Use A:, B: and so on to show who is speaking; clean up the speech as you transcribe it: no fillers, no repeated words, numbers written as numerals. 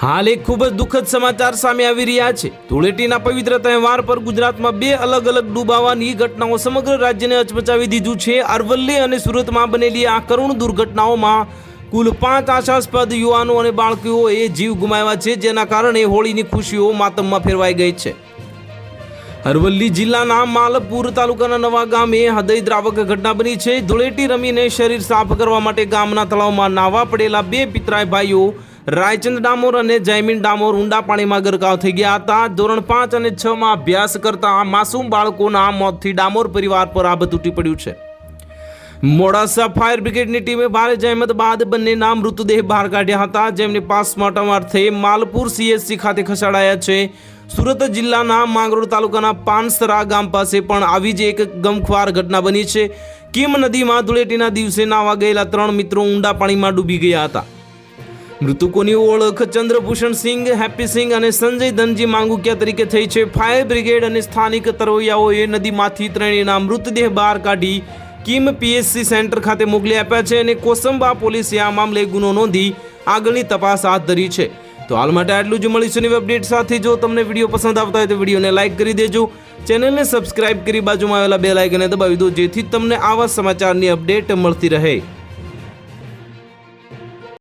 A: હાલ એક ખૂબ જ દુઃખદ સમાચાર સામે આવી રહ્યા છે। ધૂળેટીના પવિત્ર તહેવાર પર ગુજરાતમાં બે અલગ અલગ ડૂબાવાની ઘટનાઓ સમગ્ર રાજ્યને હચમચાવી દીધું છે। અરવલ્લી અને સુરતમાં બનેલી આ કરુણ દુર્ઘટનાઓમાં કુલ 5 આશાસ્પદ યુવાનો અને બાળકોએ જીવ ગુમાવ્યા છે, જેના કારણે હોળીની ખુશીઓ માતમમાં ફેરવાઈ ગઈ છે। અરવલ્લી જિલ્લાના માલપુર તાલુકાના નવા ગામે હૃદયદ્રાવક ઘટના બની છે। ધૂળેટી રમીને શરીર સાફ કરવા માટે ગામના તળાવમાં નાવા પડેલા બે પિતરાઈ ભાઈઓ રાયચંદ ડામોર અને જયમીન ડામોર ઊંડા પાણીમાં ગરકાવ થઈ ગયા હતા। ધોરણ 5 અને 6 માં અભ્યાસ કરતા માસૂમ બાળકોના મોતથી ડામોર પરિવાર પર આભ તૂટી પડ્યું છે। મોડાસા ફાયર બ્રિગેડની ટીમે ભારે જહેમત બાદ બંનેના મૃતદેહ બહાર કાઢ્યા હતા, જેમને પોસ્ટમોર્ટમ અર્થે માલપુર CHC ખાતે ખસેડાયા છે। સુરત જિલ્લાના માંગરોળ તાલુકાના પાનસરા ગામ પાસે પણ આવી જ એક ગમખ્વાર ઘટના બની છે। કીમ નદીમાં ધૂળેટીના દિવસે નાવા ગયેલા 3 મિત્રો ઊંડા પાણીમાં ડૂબી ગયા હતા। મૃતકોની ઓળખ ચંદ્રભૂષણ સિંહ, હેપ્પી સિંહ અને સંજય ધનજી માંગુકિયા તરીકે થઈ છે। ફાયર બ્રિગેડ અને સ્થાનિક તરવૈયાઓએ નદીમાંથી ત્રણેયના મૃતદેહ બહાર કાઢી કીમ PHC સેન્ટર ખાતે મોકલી આપ્યા છે અને કોસંબા પોલીસે આ મામલે ગુનો નોંધી આગળની તપાસ હાથ ધરી છે। તો હાલ માટે આટલું જ। મળીશું નવી અપડેટ સાથે। જો તમને વિડીયો પસંદ આવતા હોય તો વિડીયોને લાઇક કરી દેજો, ચેનલને સબસ્ક્રાઇબ કરી બાજુમાં આવેલા બેલ આઇકનને દબાવી દો, જેથી તમને આવા સમાચારની અપડેટ મળતી રહે।